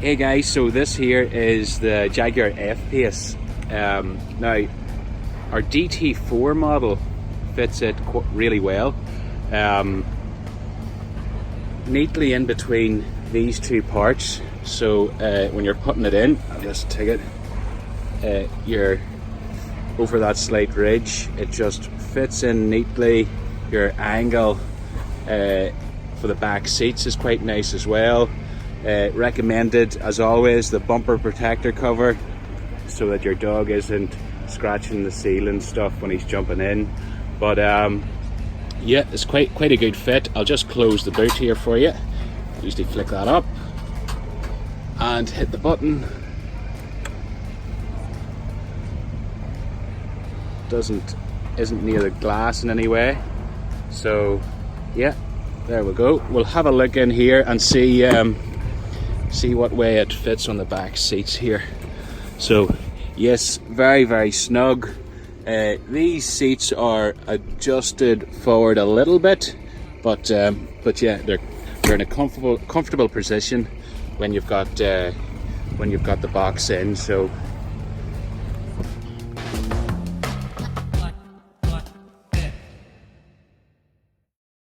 Hey guys, so this here is the Jaguar F pace. Now, our DT4 model fits it really well. Neatly in between these two parts. So when you're putting it in, I'll just take it. You're over that slight ridge. It just fits in neatly. Your angle for the back seats is quite nice as well. Recommended, as always, the bumper protector cover so that your dog isn't scratching the seal and stuff when he's jumping in. But yeah, it's quite a good fit. I'll just close the boot here for you. Usually flick that up and hit the button. Isn't near the glass in any way. So yeah, there we go. We'll have a look in here and see what way it fits on the back seats here. So yes, very snug. These seats are adjusted forward a little bit, but yeah, they're in a comfortable position when you've got the box in. So